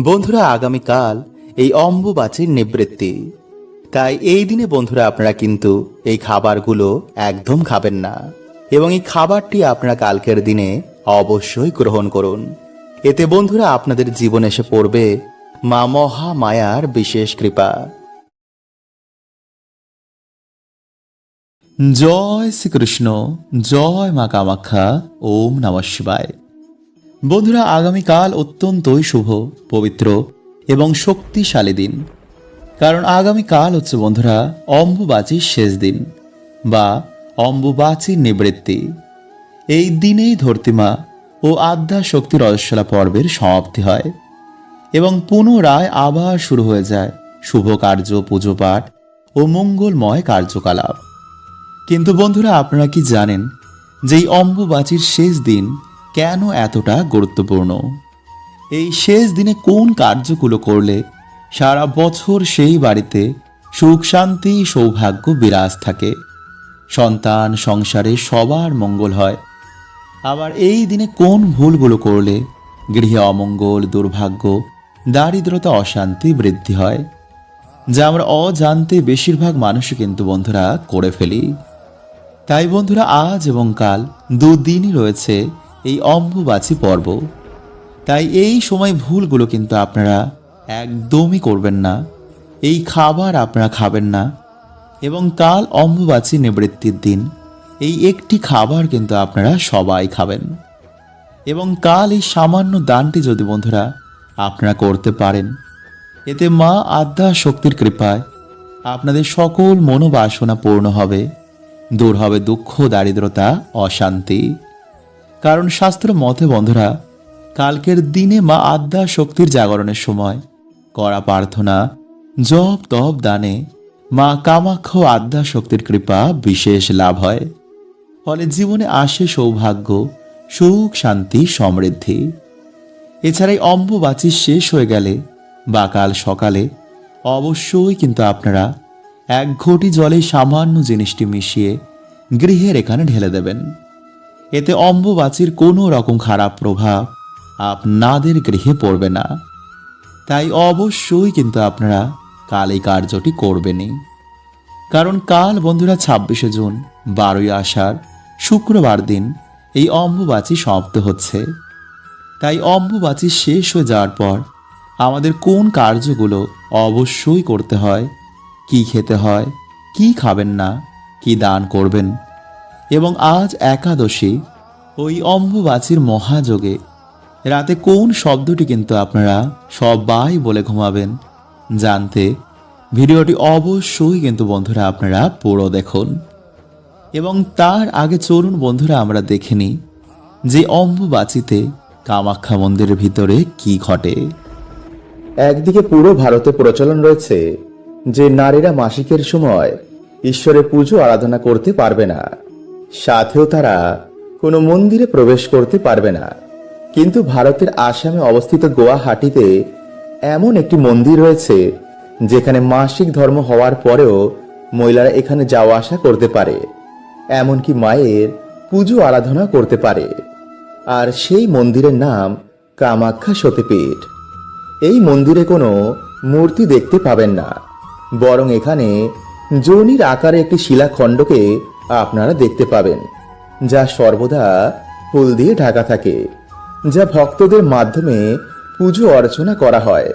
বন্ধুরা, আগামীকাল এই অম্বুবাচীর নিবৃত্তি। তাই এই দিনে বন্ধুরা আপনারা কিন্তু এই খাবারগুলো একদম খাবেন না, এবং এই খাবারটি আপনারা কালকের দিনে অবশ্যই গ্রহণ করুন। এতে বন্ধুরা আপনাদের জীবনে এসে পড়বে মা মহামায়ার বিশেষ কৃপা। জয় শ্রীকৃষ্ণ, জয় মা কামাখ্যা, ওম নমঃ শিবায়। বন্ধুরা, আগামীকাল অত্যন্তই শুভ, পবিত্র এবং শক্তিশালী দিন। কারণ আগামীকাল হচ্ছে বন্ধুরা অম্বুবাচীর শেষ দিন বা অম্বুবাচীর নিবৃত্তি। এই দিনেই ধরতিমা ও আদ্যা শক্তির রজস্বলা পর্বের সমাপ্তি হয় এবং পুনরায় আবার শুরু হয়ে যায় শুভ কার্য, পুজো পাঠ ও মঙ্গলময় কার্যকলাপ। কিন্তু বন্ধুরা, আপনারা কি জানেন যে এই অম্বুবাচীর শেষ দিন কেন এতটা গুরুত্বপূর্ণ? এই শেষ দিনে কোন কার্যগুলো করলে সারা বছর সেই বাড়িতে সুখ, শান্তি, সৌভাগ্য বিরাজ থাকে, সন্তান সংসারে সবার মঙ্গল হয়? আবার এই দিনে কোন ভুলগুলো করলে গৃহে অমঙ্গল, দুর্ভাগ্য, দারিদ্রতা, অশান্তি বৃদ্ধি হয়, যা আমরা অজান্তে বেশিরভাগ মানুষই কিন্তু বন্ধুরা করে ফেলি। তাই বন্ধুরা, আজ এবং কাল দুদিনই রয়েছে এই অম্বুবাচী পর্ব। তাই এই সময় ভুলগুলো কিন্তু আপনারা একদমই করবেন না। এই খাবার আপনারা খাবেন না, এবং কাল অম্বুবাচী নিবৃত্তির দিন এই একটি খাবার কিন্তু আপনারা সবাই খাবেন। এবং কাল এই সামান্য দানটি যদি বন্ধুরা আপনারা করতে পারেন, এতে মা আদ্যা শক্তির কৃপায় আপনাদের সকল মনোবাসনা পূর্ণ হবে, দূর হবে দুঃখ, দারিদ্রতা, অশান্তি। কারণ শাস্ত্র মতে বন্ধুরা, কালকের দিনে মা আদ্যা শক্তির জাগরণের সময় করা প্রার্থনা, জপ, তপ, দানে মা কামাখ্যা ও আদ্যা শক্তির কৃপা বিশেষ লাভ হয়। ফলে জীবনে আসে সৌভাগ্য, সুখ, শান্তি, সমৃদ্ধি। এছাড়াই অম্বুবাচী শেষ হয়ে গেলে বা কাল সকালে অবশ্যই কিন্তু আপনারা এক ঘটি জলে সামান্য জিনিসটি মিশিয়ে গৃহের এখানে ঢেলে দেবেন। এতে অম্বুবাচীর কোনো রকম খারাপ প্রভাব আপনাদের গৃহে পড়বে না। তাই অবশ্যই কিন্তু আপনারা কাল এই কার্যটি করবেনই। কারণ কাল বন্ধুরা 26শে জুন, 12ই আষাঢ়, শুক্রবার দিন এই অম্বুবাচী সমাপ্ত হচ্ছে। তাই অম্বুবাচী শেষ হয়ে যাওয়ার পর আমাদের কোন কার্যগুলো অবশ্যই করতে হয়, কি খেতে হয়, কি খাবেন না, কি দান করবেন, এবং আজ একাদশী ওই অম্বুবাচীর মহাযোগে রাতে কোন শব্দটি কিন্তু আপনারা সবাই বলে ঘুমাবেন, জানতে ভিডিওটি অবশ্যই কিন্তু বন্ধুরা আপনারা পুরো দেখুন। এবং তার আগে চলুন বন্ধুরা আমরা দেখে নিই যে অম্বুবাচীতে কামাখ্যা মন্দিরের ভিতরে কি ঘটে। একদিকে পুরো ভারতে প্রচলন রয়েছে যে নারীরা মাসিকের সময় ঈশ্বরের পুজো আরাধনা করতে পারবে না, সাথেও তারা কোনো মন্দিরে প্রবেশ করতে পারবে না। কিন্তু ভারতের আসামে অবস্থিত গুয়াহাটিতে এমন একটি মন্দির রয়েছে যেখানে মাসিক ধর্ম হওয়ার পরেও মহিলারা এখানে যাওয়া আসা করতে পারে, এমনকি মায়ের পুজো আরাধনা করতে পারে। আর সেই মন্দিরের নাম কামাখ্যা সতীপীঠ। এই মন্দিরে কোনো মূর্তি দেখতে পাবেন না, বরং এখানে যোনির আকারে একটি শিলাখণ্ডকে আপনারা দেখতে পাবেন, যা সর্বদা ফুল দিয়ে ঢাকা থাকে, যা ভক্তদের মাধ্যমে পুজো অর্চনা করা হয়।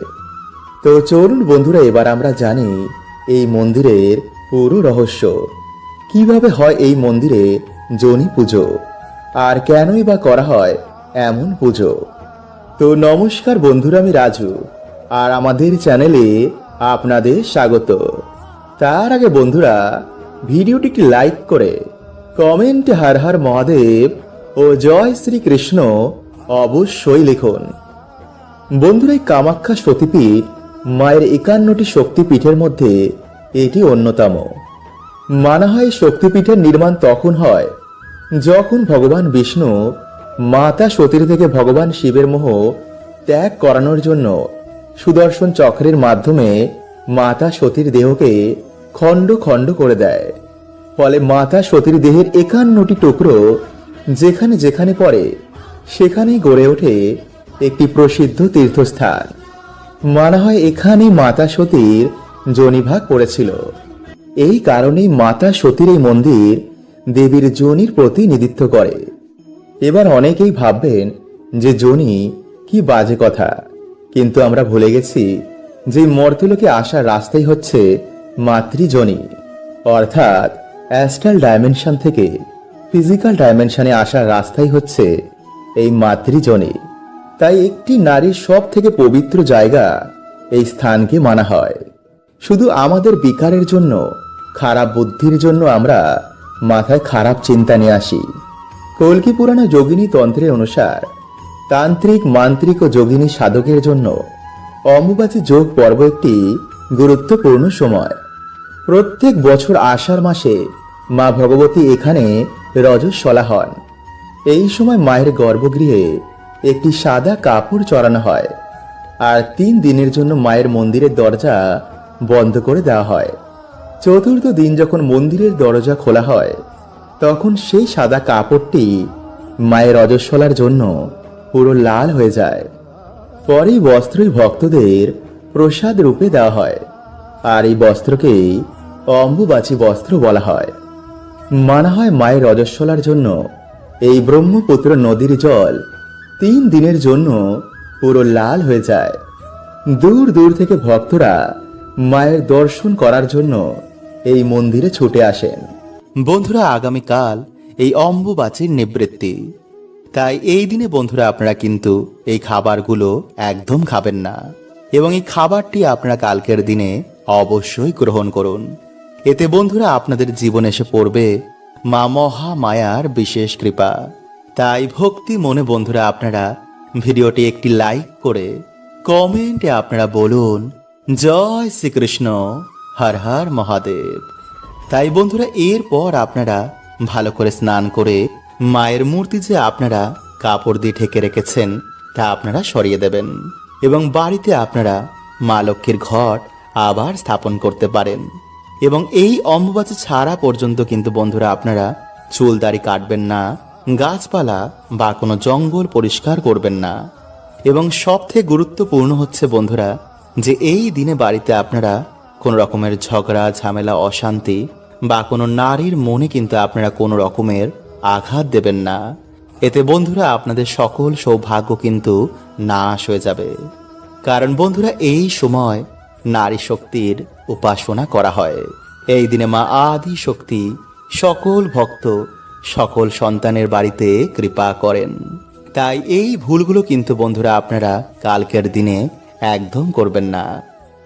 তো চলুন বন্ধুরা, এবার আমরা জানি এই মন্দিরের পুরো রহস্য। কিভাবে হয় এই মন্দিরে যোনি পুজো, আর কেনই বা করা হয় এমন পুজো। তো নমস্কার বন্ধুরা, আমি রাজু, আর আমাদের চ্যানেলে আপনাদের স্বাগত। তার আগে বন্ধুরা, ভিডিওটিকে লাইক করে কমেন্টে হর হর মহাদেব ও জয় শ্রীকৃষ্ণ অবশ্যই লিখুন। বন্ধুরা, এই কামাখ্যা সতীপীঠ মায়ের 51টি শক্তিপীঠের মধ্যে এটি অন্যতম। মানা হয় শক্তিপীঠের নির্মাণ তখন হয় যখন ভগবান বিষ্ণু মাতা সতীর থেকে ভগবান শিবের মোহ ত্যাগ করানোর জন্য সুদর্শন চক্রের মাধ্যমে মাতা সতীর দেহকে খণ্ড খণ্ড করে দেয়। ফলে মাতা সতীর দেহের 51টি টুকরো যেখানে যেখানে পড়ে সেখানেই গড়ে ওঠে একটি প্রসিদ্ধ তীর্থস্থান, মনে হয় এখানেই মাতা সতীর যোনিভাগ পড়েছিল। এই কারণেই মাতা সতীর এই মন্দির দেবীর যোনির প্রতিনিধিত্ব করে। এবার অনেকেই ভাববেন যে যোনি কি বাজে কথা, কিন্তু আমরা ভুলে গেছি যে মর্তলোকে আসার রাস্তাই হচ্ছে মাতৃযোনি, অর্থাৎ অ্যাস্ট্রাল ডাইমেনশন থেকে ফিজিক্যাল ডাইমেনশনে আসার রাস্তাই হচ্ছে এই মাতৃযোনি। তাই একটি নারীর সব থেকে পবিত্র জায়গা এই স্থানকে মানা হয়। শুধু আমাদের বিকারের জন্য, খারাপ বুদ্ধির জন্য আমরা মাথায় খারাপ চিন্তা নিয়ে আসি। কল্কি পুরাণ যোগিনী তন্ত্রের অনুসার তান্ত্রিক, মান্ত্রিক ও যোগিনী সাধকের জন্য অম্বুবাচী যোগ পর্ব একটি গুরুত্বপূর্ণ সময়। প্রত্যেক বছর আষাঢ় মাসে মা ভগবতী এখানে রজস্বলা হন। এই সময় মায়ের গর্ভগৃহে একটি সাদা কাপড় চড়ানো হয়, আর 3 দিনের জন্য মায়ের মন্দিরের দরজা বন্ধ করে দেওয়া হয়। চতুর্থ দিন যখন মন্দিরের দরজা খোলা হয়, তখন সেই সাদা কাপড়টি মায়ের রজস্বলার জন্য পুরো লাল হয়ে যায়। পরে বস্ত্রই ভক্তদের প্রসাদ রূপে দেওয়া হয়, আর এই বস্ত্রকেই অম্বুবাচী বস্ত্র বলা হয়। মানা হয় মায়ের রজস্বলার জন্য এই ব্রহ্মপুত্র নদীর জল 3 দিনের জন্য পুরো লাল হয়ে যায়। দূর দূর থেকে ভক্তরা মায়ের দর্শন করার জন্য এই মন্দিরে ছুটে আসেন। বন্ধুরা, আগামীকাল এই অম্বুবাচীর নিবৃত্তি, তাই এই দিনে বন্ধুরা আপনারা কিন্তু এই খাবারগুলো একদম খাবেন না, এবং এই খাবারটি আপনারা কালকের দিনে অবশ্যই গ্রহণ করুন। এতে বন্ধুরা আপনাদের জীবনে এসে পড়বে মা মহামায়ার বিশেষ কৃপা। তাই ভক্তি মনে বন্ধুরা আপনারা ভিডিওটি একটি লাইক করে কমেন্টে আপনারা বলুন জয় শ্রীকৃষ্ণ, হর হর মহাদেব। তাই বন্ধুরা এরপর আপনারা ভালো করে স্নান করে মায়ের মূর্তি যে আপনারা কাপড় দিয়ে ঢেকে রেখেছেন তা আপনারা সরিয়ে দেবেন, এবং বাড়িতে আপনারা মা লক্ষ্মীর ঘট আবার স্থাপন করতে পারেন। এবং এই অম্বুবাচী ছাড়া পর্যন্ত কিন্তু বন্ধুরা আপনারা চুল দাড়ি কাটবেন না, গাছপালা বা কোনো জঙ্গল পরিষ্কার করবেন না। এবং সবথেকে গুরুত্বপূর্ণ হচ্ছে বন্ধুরা যে এই দিনে বাড়িতে আপনারা কোনো রকমের ঝগড়া, ঝামেলা, অশান্তি বা কোনো নারীর মনে কিন্তু আপনারা কোনো রকমের আঘাত দেবেন না। এতে বন্ধুরা আপনাদের সকল সৌভাগ্য কিন্তু নাশ হয়ে যাবে। কারণ বন্ধুরা এই সময় নারী শক্তির উপাসনা করা হয়। এই দিনে মা আদি শক্তি সকল ভক্ত, সকল সন্তানের বাড়িতে কৃপা করেন। তাই এই ভুলগুলো কিন্তু বন্ধুরা আপনারা কালকের দিনে একদম করবেন না,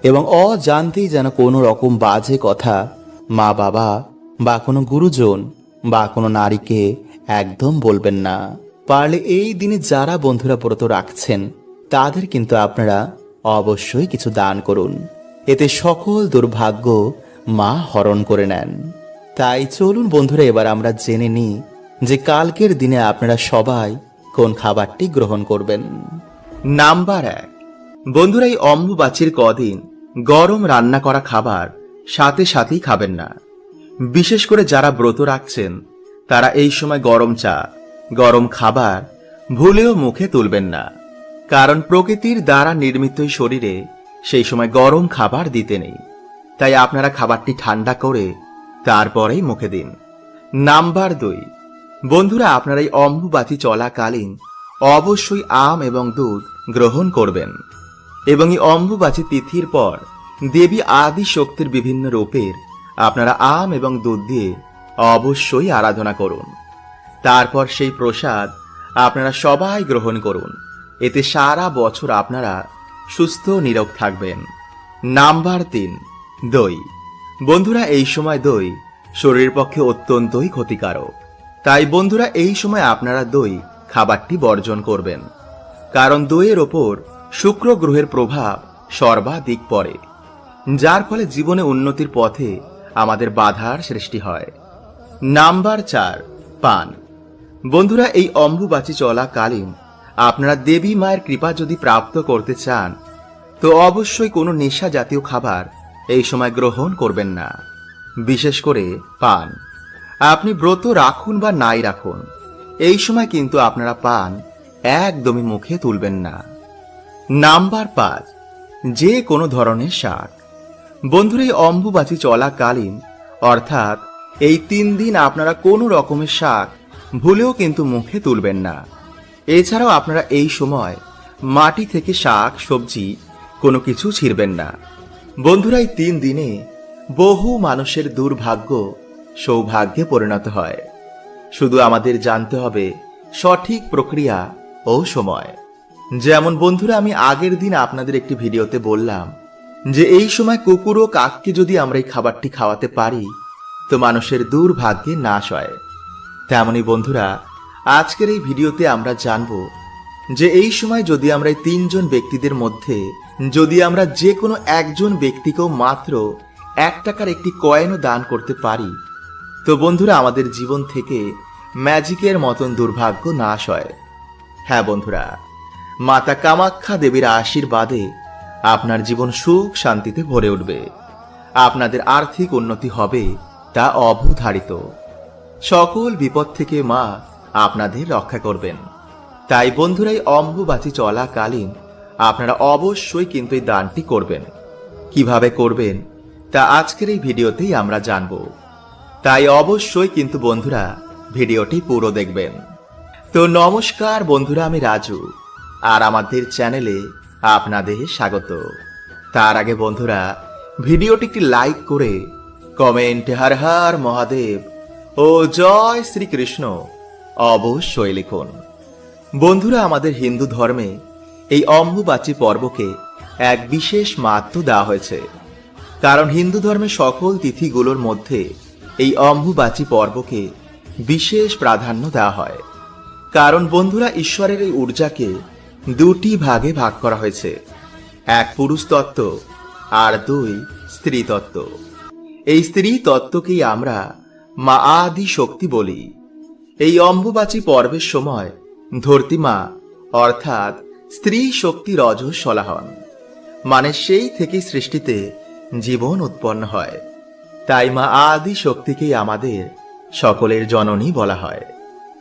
এবং অজান্তেই যেন কোনো রকম বাজে কথা মা বাবা বা কোনো গুরুজন বা কোনো নারীকে একদম বলবেন না। পারলে এই দিনে যারা বন্ধুরা ব্রত রাখছেন তাদের কিন্তু আপনারা অবশ্যই কিছু দান করুন, এতে সকল দুর্ভাগ্য মা হরণ করে নেন। তাই চলুন বন্ধুরা এবার আমরা জেনে নিই যে কালকের দিনে আপনারা সবাই কোন খাবারটি গ্রহণ করবেন। নাম্বার 1, বন্ধুরা এই অম্বুবাচীর কদিন গরম রান্না করা খাবার সাথে সাথেই খাবেন না। বিশেষ করে যারা ব্রত রাখছেন তারা এই সময় গরম চা, গরম খাবার ভুলেও মুখে তুলবেন না, কারণ প্রকৃতির দ্বারা নির্মিত শরীরে সেই সময় গরম খাবার দিতে নেই। তাই আপনারা খাবারটি ঠান্ডা করে তারপরেই মুখে দিন। নাম্বার 2, বন্ধুরা আপনারা এই অম্বুবাচী চলাকালীন অবশ্যই আম এবং দুধ গ্রহণ করবেন, এবং এই অম্বুবাচী তিথির পর দেবী আদি শক্তির বিভিন্ন রূপের আপনারা আম এবং দুধ দিয়ে অবশ্যই আরাধনা করুন। তারপর সেই প্রসাদ আপনারা সবাই গ্রহণ করুন, এতে সারা বছর আপনারা সুস্থ নিরোগ থাকবেন। নাম্বার 3, দই। বন্ধুরা এই সময় দই শরীরের পক্ষে অত্যন্তই ক্ষতিকারক। তাই বন্ধুরা এই সময় আপনারা দই খাবারটি বর্জন করবেন, কারণ দইয়ের ওপর শুক্র গ্রহের প্রভাব সর্বাধিক পড়ে, যার ফলে জীবনে উন্নতির পথে আমাদের বাধার সৃষ্টি হয়। নাম্বার 4, পান। বন্ধুরা এই অম্বুবাচী চলাকালীন আপনারা দেবী মায়ের কৃপা যদি প্রাপ্ত করতে চান তো অবশ্যই কোনো নেশা জাতীয় খাবার এই সময় গ্রহণ করবেন না, বিশেষ করে পান। আপনি ব্রত রাখুন বা নাই রাখুন, এই সময় কিন্তু আপনারা পান একদমই মুখে তুলবেন না। নাম্বার 5, যে কোনো ধরনের শাক। বন্ধুরা, এই অম্বুবাচী চলাকালীন অর্থাৎ এই 3 দিন আপনারা কোনো রকমের শাক ভুলেও কিন্তু মুখে তুলবেন না। এছাড়াও আপনারা এই সময় মাটি থেকে শাক সবজি কোনো কিছু ছিঁড়বেন না। বন্ধুরা, এই 3 দিনে বহু মানুষের দুর্ভাগ্য সৌভাগ্যে পরিণত হয়। শুধু আমাদের জানতে হবে সঠিক প্রক্রিয়া ও সময়। যেমন বন্ধুরা, আমি আগের দিন আপনাদের একটি ভিডিওতে বললাম যে এই সময় কুকুর ও কাককে যদি আমরা এই খাবারটি খাওয়াতে পারি তো মানুষের দুর্ভাগ্যে নাশ হয়। তেমনি বন্ধুরা, আজকের এই ভিডিওতে আমরা জানব যে এই সময় যদি আমরা এই 3 জন ব্যক্তিদের মধ্যে যদি আমরা যে কোনো একজন ব্যক্তিকেও মাত্র 1 টাকার একটি কয়েনও দান করতে পারি তো বন্ধুরা আমাদের জীবন থেকে ম্যাজিকের মতন দুর্ভাগ্য নাশ হয়। হ্যাঁ বন্ধুরা, মাতা কামাখ্যা দেবীর আশীর্বাদে আপনার জীবন সুখ শান্তিতে ভরে উঠবে। আপনাদের আর্থিক উন্নতি হবে তা অবধারিত। সকল বিপদ থেকে মা আপনাদের রক্ষা করবেন। তাই বন্ধুরা, এই অম্বুবাচী চলাকালীন আপনারা অবশ্যই কিন্তু এই দানটি করবেন। কিভাবে করবেন তা আজকের এই ভিডিওতেই আমরা জানব। তাই অবশ্যই কিন্তু বন্ধুরা ভিডিওটি পুরো দেখবেন। তো নমস্কার বন্ধুরা, আমি রাজু আর আমাদের চ্যানেলে আপনাদের স্বাগত। তার আগে বন্ধুরা, ভিডিওটি একটি লাইক করে কমেন্টে হর হর মহাদেব ও জয় শ্রীকৃষ্ণ অবশ্যই লিখুন। বন্ধুরা, আমাদের হিন্দু ধর্মে এই অম্বুবাচী পর্বকে এক বিশেষ মাহাত্ম্য দেওয়া হয়েছে। কারণ হিন্দু ধর্মের সকল তিথিগুলোর মধ্যে এই অম্বুবাচী পর্বকে বিশেষ প্রাধান্য দেওয়া হয়। কারণ বন্ধুরা, ঈশ্বরের এই ঊর্জাকে 2টি ভাগে ভাগ করা হয়েছে, এক পুরুষ তত্ত্ব আর 2 স্ত্রী তত্ত্ব। এই স্ত্রী তত্ত্বকেই আমরা মা আদি শক্তি বলি। এই অম্বুবাচী পর্বের সময় ধরতিমা অর্থাৎ স্ত্রী শক্তি রজস্বলা হন, মানে সেই থেকে সৃষ্টিতে জীবন উৎপন্ন হয়। তাই মা আদি শক্তিকেই আমাদের সকলের জননী বলা হয়।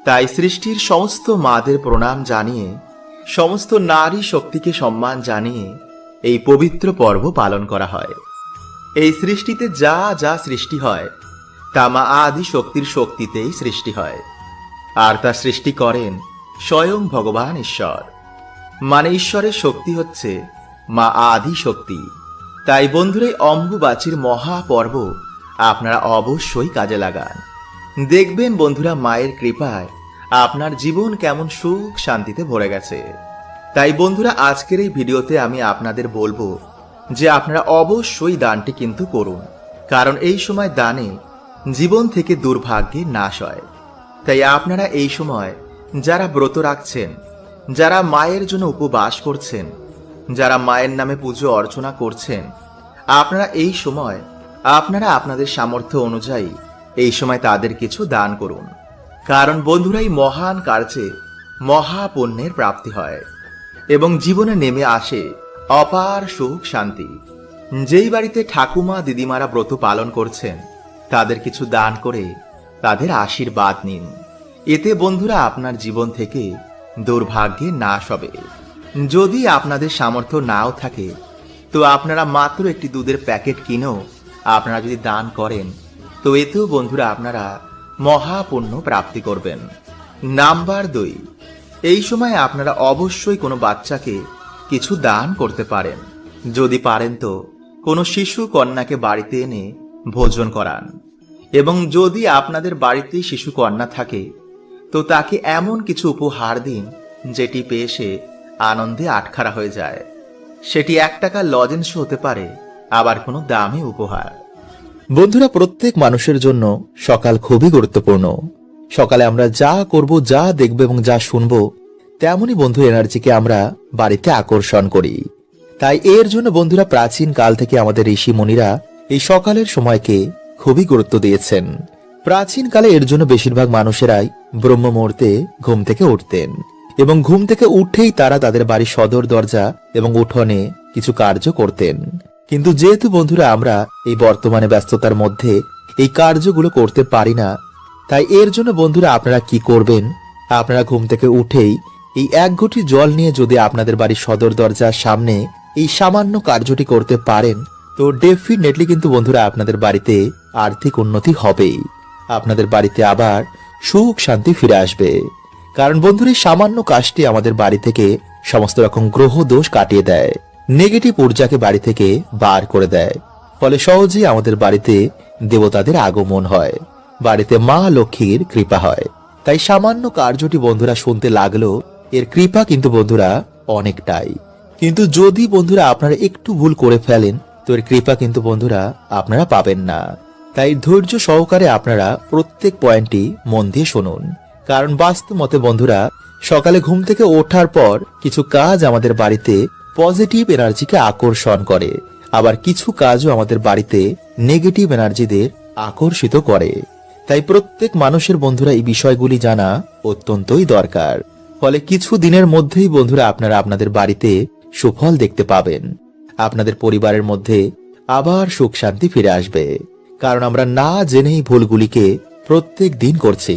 তাই সৃষ্টির সমস্ত মাদের প্রণাম জানিয়ে, সমস্ত নারী শক্তিকে সম্মান জানিয়ে এই পবিত্র পর্ব পালন করা হয়। এই সৃষ্টিতে যা যা সৃষ্টি হয় তা মা আদি শক্তির শক্তিতেই সৃষ্টি হয়, আর তা সৃষ্টি করেন স্বয়ং ভগবান ঈশ্বর। মানে ঈশ্বরের শক্তি হচ্ছে মা আদি শক্তি। তাই বন্ধুরা, এই অম্বুবাচীর মহাপর্ব আপনারা অবশ্যই কাজে লাগান। দেখবেন বন্ধুরা, মায়ের কৃপায় আপনার জীবন কেমন সুখ শান্তিতে ভরে গেছে। তাই বন্ধুরা, আজকের এই ভিডিওতে আমি আপনাদের বলবো যে আপনারা অবশ্যই দানটি কিন্তু করুন। কারণ এই সময় দানে জীবন থেকে দুর্ভাগ্যের নাশ হয়। তাই আপনারা এই সময় যারা ব্রত রাখছেন, যারা মায়ের জন্য উপবাস করছেন, যারা মায়ের নামে পুজো অর্চনা করছেন, আপনারা এই সময় আপনারা আপনাদের সামর্থ্য অনুযায়ী এই সময় তাদের কিছু দান করুন। কারণ বন্ধুরা, এই মহান কার্যে মহাপুণ্যের প্রাপ্তি হয় এবং জীবনে নেমে আসে অপার সুখ শান্তি। যেই বাড়িতে ঠাকুমা দিদিমারা ব্রত পালন করছেন তাদের কিছু দান করে তাদের আশীর্বাদ নিন। এতে বন্ধুরা আপনার জীবন থেকে দুর্ভাগ্যে নাশ হবে। যদি আপনাদের সামর্থ্য নাও থাকে তো আপনারা মাত্র একটি দুধের প্যাকেট কিনেও আপনারা যদি দান করেন তো এতেও বন্ধুরা আপনারা মহাপুণ্য প্রাপ্তি করবেন। নাম্বার 2, এই সময় আপনারা অবশ্যই কোনো বাচ্চাকে কিছু দান করতে পারেন। যদি পারেন তো কোনো শিশু কন্যাকে বাড়িতে এনে ভোজন করান, এবং যদি আপনাদের বাড়িতে শিশু কন্যা থাকে তো তাকে এমন কিছু উপহার দিন যেটি পেয়ে সে আনন্দে আটখারা হয়ে যায়। সেটি 1 টাকার লজেন্স হতে পারে, আবার কোনো দামি উপহার। বন্ধুরা, প্রত্যেক মানুষের জন্য সকাল খুবই গুরুত্বপূর্ণ। সকালে আমরা যা করব, যা দেখব এবং যা শুনব তেমনই বন্ধু এনার্জিকে আমরা বাড়িতে আকর্ষণ করি। তাই এর জন্য বন্ধুরা প্রাচীন কাল থেকে আমাদের ঋষি মুনিরা এই সকালের সময়কে খুবই গুরুত্ব দিয়েছেন। প্রাচীন কালে এর জন্য বেশিরভাগ মানুষেরাই ব্রহ্ম মুহূর্তে ঘুম থেকে উঠতেন এবং ঘুম থেকে উঠেই তারা তাদের বাড়ির সদর দরজা এবং উঠোনে কিছু কার্য করতেন। কিন্তু যেহেতু বন্ধুরা আমরা এই বর্তমানে ব্যস্ততার মধ্যে এই কার্যগুলো করতে পারি না, তাই এর জন্য বন্ধুরা আপনারা কি করবেন, আপনারা ঘুম থেকে উঠেই এই 1 ঘটি জল নিয়ে যদি আপনাদের বাড়ির সদর দরজার সামনে এই সামান্য কার্যটি করতে পারেন, তো ডেফিনেটলি কিন্তু বন্ধুরা আপনাদের বাড়িতে আর্থিক উন্নতি হবেই। আপনাদের বাড়িতে আবার সুখ শান্তি ফিরে আসবে। কারণ বন্ধুরা এই সামান্য কাজটি আমাদের বাড়ি থেকে সমস্ত রকম গ্রহ দোষ কাটিয়ে দেয়, নেগেটিভ ঊর্জাকে বাড়ি থেকে বার করে দেয়। ফলে সহজেই আমাদের বাড়িতে দেবতাদের আগমন হয়, বাড়িতে মা লক্ষ্মীর কৃপা হয়। তাই সামান্য কার্যটি বন্ধুরা শুনতে লাগলো, এর কৃপা কিন্তু বন্ধুরা অনেকটাই। কিন্তু যদি বন্ধুরা আপনারা একটু ভুল করে ফেলেন, তো এর কৃপা কিন্তু বন্ধুরা আপনারা পাবেন না। তাই ধৈর্য সহকারে আপনারা প্রত্যেক পয়েন্টটি মন দিয়ে শুনুন। কারণ বাস্তব মতে বন্ধুরা সকালে ঘুম থেকে ওঠার পর কিছু কাজ আমাদের বাড়িতে পজিটিভ এনার্জিকে আকর্ষণ করে, আবার কিছু কাজও আমাদের বাড়িতে নেগেটিভ এনার্জিদের আকর্ষিত করে। তাই প্রত্যেক মানুষের বন্ধুরা এই বিষয়গুলি জানা অত্যন্তই দরকার। ফলে কিছু দিনের মধ্যেই বন্ধুরা আপনারা আপনাদের বাড়িতে সুফল দেখতে পাবেন। আপনাদের পরিবারের মধ্যে আবার সুখ শান্তি ফিরে আসবে। কারণ আমরা না জেনেই ভুলগুলিকে প্রত্যেক দিন করছি।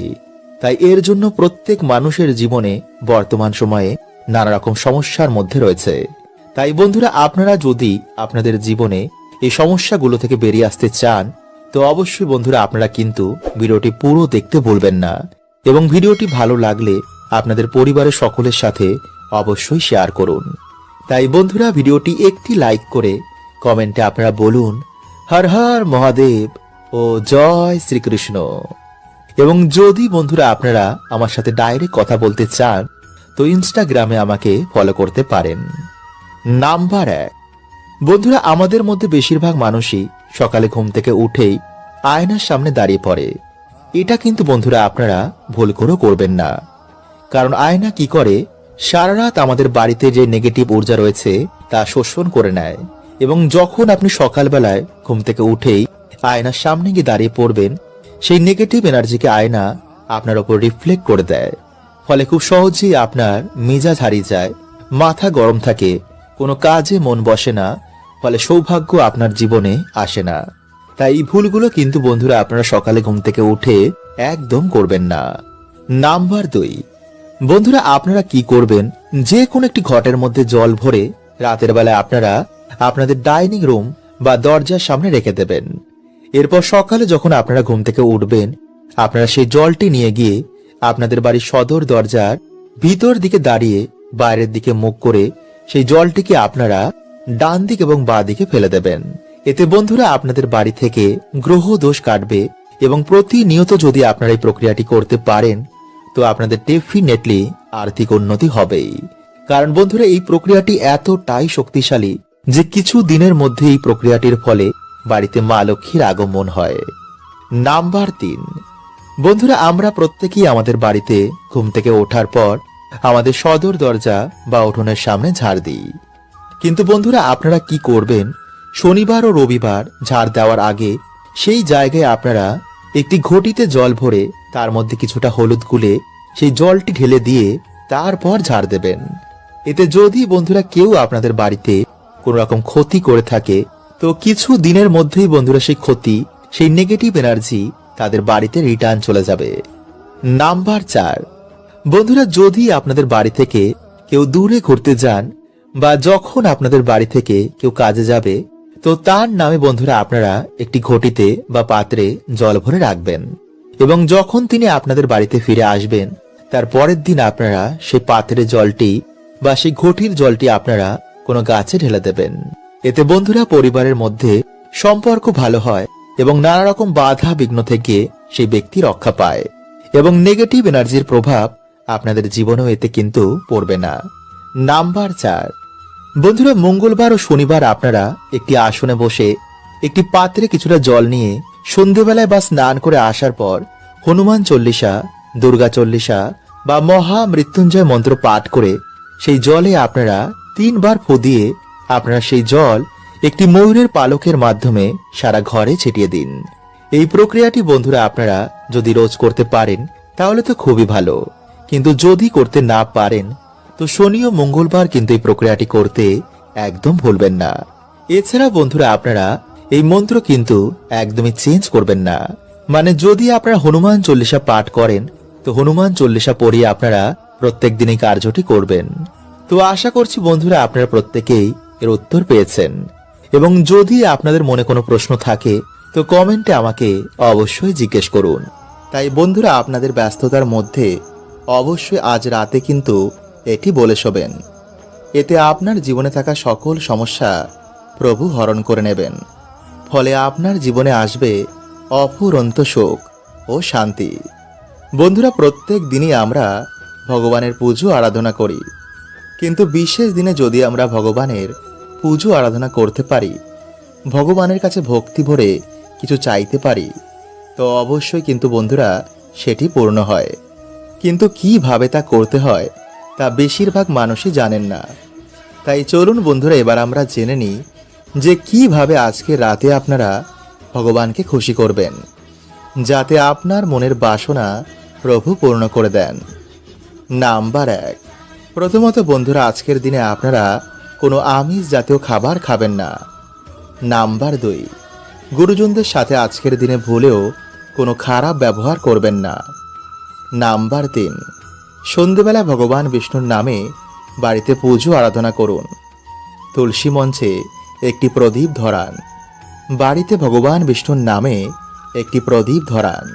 তাই এর জন্য প্রত্যেক মানুষের জীবনে বর্তমান সময়ে নানা রকম সমস্যার মধ্যে রয়েছে। তাই বন্ধুরা আপনারা যদি আপনাদের জীবনে এই সমস্যাগুলো থেকে বেরিয়ে আসতে চান, তো অবশ্যই বন্ধুরা আপনারা কিন্তু ভিডিওটি পুরো দেখতে ভুলবেন না। এবং ভিডিওটি ভালো লাগলে আপনাদের পরিবারের সকলের সাথে অবশ্যই শেয়ার করুন। তাই বন্ধুরা ভিডিওটি একটি লাইক করে কমেন্টে আপনারা বলুন হর হর মহাদেব ও জয় শ্রীকৃষ্ণ। এবং যদি বন্ধুরা আপনারা আমার সাথে ডাইরেক্ট কথা বলতে চান, তো ইনস্টাগ্রামে আমাকে ফলো করতে পারেন। নাম্বার 1, বন্ধুরা আমাদের মধ্যে বেশিরভাগ মানুষই সকালে ঘুম থেকে উঠেই আয়নার সামনে দাঁড়িয়ে পড়ে। এটা কিন্তু বন্ধুরা আপনারা ভুল করে করবেন না। কারণ আয়না কি করে, সারা রাত আমাদের বাড়িতে যে নেগেটিভ ঊর্জা রয়েছে তা শোষণ করে নেয়। এবং যখন আপনি সকালবেলায় ঘুম থেকে উঠেই আয়নার সামনে গিয়ে দাঁড়িয়ে পড়বেন, সেই নেগেটিভ এনার্জিকে আয়না আপনার ওপর রিফ্লেক্ট করে দেয়। ফলে খুব সহজেই আপনার মেজাজ হারিয়ে যায়, মাথা গরম থাকে, কোনো কাজে মন বসে না, ফলে সৌভাগ্য আপনার জীবনে আসে না। তাই এই ভুলগুলো কিন্তু বন্ধুরা আপনারা সকালে ঘুম থেকে উঠে একদম করবেন না। নাম্বার 2, বন্ধুরা আপনারা কি করবেন, যে কোনো একটি ঘটের মধ্যে জল ভরে রাতের বেলায় আপনারা আপনাদের ডাইনিং রুম বা দরজার সামনে রেখে দেবেন। এরপর সকালে যখন আপনারা ঘুম থেকে উঠবেন, আপনারা সেই জলটি নিয়ে গিয়ে আপনাদের বাড়ির সদর দরজার ভিতর দিকে দাঁড়িয়ে বাইরের দিকে মুখ করে সেই জলটিকে আপনারা ডান দিক এবং বাঁ দিকে ফেলে দেবেন। এতে বন্ধুরা আপনাদের বাড়ি থেকে গ্রহ দোষ কাটবে। এবং প্রতিনিয়ত যদি আপনারা এই প্রক্রিয়াটি করতে পারেন, তো আপনাদের ডেফিনেটলি আর্থিক উন্নতি হবেই। কারণ বন্ধুরা এই প্রক্রিয়াটি এতটাই শক্তিশালী যে কিছু দিনের মধ্যে এই প্রক্রিয়াটির ফলে বাড়িতে মা লক্ষ্মীর আগমন হয়। নাম্বার 3, বন্ধুরা আমরা প্রত্যেকেই আমাদের বাড়িতে ঘুম থেকে ওঠার পর আমাদের সদর দরজা বা উঠোনের সামনে ঝাড় দিই। কিন্তু বন্ধুরা আপনারা কি করবেন, শনিবার ও রবিবার ঝাড় দেওয়ার আগে সেই জায়গায় আপনারা একটি ঘটিতে জল ভরে তার মধ্যে কিছুটা হলুদ গুলে সেই জলটি ঢেলে দিয়ে তারপর ঝাড় দেবেন। এতে যদি বন্ধুরা কেউ আপনাদের বাড়িতে কোন রকম ক্ষতি করে থাকে, তো কিছু দিনের মধ্যেই বন্ধুরা সেই ক্ষতি, সেই নেগেটিভ এনার্জি তাদের বাড়িতে রিটার্ন চলে যাবে। নাম্বার 4, বন্ধুরা যদি আপনাদের বাড়ি থেকে কেউ দূরে ঘুরতে যান বা যখন আপনাদের বাড়ি থেকে কেউ কাজে যাবে, তো তার নামে বন্ধুরা আপনারা একটি ঘটিতে বা পাত্রে জল ভরে রাখবেন। এবং যখন তিনি আপনাদের বাড়িতে ফিরে আসবেন, তার পরের দিন আপনারা সেই পাত্রের জলটি বা সেই ঘটির জলটি আপনারা কোনো গাছে ঢেলে দেবেন। এতে বন্ধুরা পরিবারের মধ্যে সম্পর্ক ভালো হয় এবং নানা রকম বাধা বিঘ্ন থেকে সেই ব্যক্তি রক্ষা পায়। এবং নেগেটিভ এনার্জির প্রভাব আপনাদের জীবনেও এতে কিন্তু পড়বে না। নাম্বার 4, বন্ধুরা মঙ্গলবার ও শনিবার আপনারা একটি আসনে বসে একটি পাত্রে কিছুটা জল নিয়ে সন্ধেবেলায় বা স্নান করে আসার পর হনুমান চল্লিশা, দুর্গা চল্লিশা বা মহা মৃত্যুঞ্জয় মন্ত্র পাঠ করে সেই জলে আপনারা 3 বার ফু দিয়ে আপনারা সেই জল একটি ময়ূরের পালকের মাধ্যমে সারা ঘরে ছিটিয়ে দিন। এই প্রক্রিয়াটি বন্ধুরা আপনারা যদি রোজ করতে পারেন তাহলে তো খুবই ভালো। কিন্তু যদি করতে না পারেন, তো শনি ও মঙ্গলবার কিন্তু এই প্রক্রিয়াটি করতে একদম ভুলবেন না। এছাড়া বন্ধুরা আপনারা এই মন্ত্র কিন্তু একদমই চেঞ্জ করবেন না। মানে যদি আপনারা হনুমান চল্লিশা পাঠ করেন, তো হনুমান চল্লিশা পড়িয়ে আপনারা প্রত্যেক দিনই কার্যটি করবেন। তো আশা করছি বন্ধুরা আপনারা প্রত্যেকেই এর উত্তর পেয়েছেন। এবং যদি আপনাদের মনে কোনো প্রশ্ন থাকে তো কমেন্টে আমাকে অবশ্যই জিজ্ঞেস করুন। তাই বন্ধুরা, আপনাদের ব্যস্ততার মধ্যে অবশ্যই আজ রাতে কিন্তু এটি বলে শোবেন। এতে আপনার জীবনে থাকা সকল সমস্যা প্রভু হরণ করে নেবেন। ফলে আপনার জীবনে আসবে অফুরন্ত সুখ ও শান্তি। বন্ধুরা, প্রত্যেক দিনই আমরা ভগবানের পুজো আরাধনা করি, কিন্তু বিশেষ দিনে যদি আমরা ভগবানের পুজো আরাধনা করতে পারি, ভগবানের কাছে ভক্তি ভরে কিছু চাইতে পারি, তো অবশ্যই কিন্তু বন্ধুরা সেটি পূর্ণ হয়। কিন্তু কিভাবে তা করতে হয় তা বেশিরভাগ মানুষই জানেন না। তাই চলুন বন্ধুরা, এবার আমরা জেনে নিই যে কিভাবে আজকে রাতে আপনারা ভগবানকে খুশি করবেন, যাতে আপনার মনের বাসনা প্রভু পূর্ণ করে দেন। নাম্বার 1, প্রথমত বন্ধুরা, আজকের দিনে আপনারা কোনো আমিষ জাতীয় খাবার খাবেন না। নাম্বার 2, গুরুজনদের সাথে আজকের দিনে ভুলেও কোনো খারাপ ব্যবহার করবেন না। নাম্বার 3, সন্ধেবেলা ভগবান বিষ্ণুর নামে বাড়িতে পুজো আরাধনা করুন। তুলসী মঞ্চে একটি প্রদীপ ধরান। বাড়িতে ভগবান বিষ্ণুর নামে একটি প্রদীপ ধরান।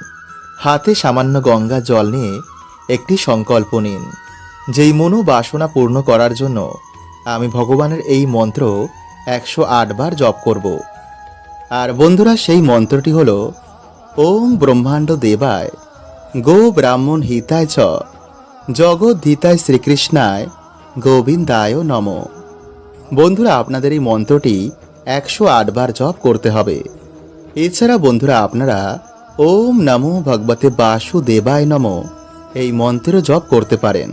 হাতে সামান্য গঙ্গা জল নিয়ে একটি সংকল্প নিন, যেই মনোবাসনা পূর্ণ করার জন্য আমি ভগবানের এই মন্ত্র 108 বার জপ করব। আর বন্ধুরা, সেই মন্ত্রটি হল ওম ব্রহ্মাণ্ড দেবায় গো ব্রাহ্মণ হিতায় চ জগদ্ধিতায় শ্রীকৃষ্ণায় গোবিন্দায় নমঃ। বন্ধুরা, আপনাদের এই মন্ত্রটি 108 বার জপ করতে হবে। এছাড়া বন্ধুরা, আপনারা ওম নমো ভগবতে বাসুদেবায় নমঃ এই মন্ত্র জপ করতে পারেন,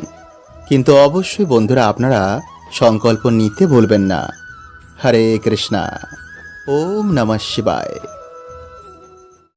কিন্তু অবশ্যই বন্ধুরা আপনারা সংকল্প নিতে ভুলবেন না। হরে কৃষ্ণা। ওম নমঃ শিবায়।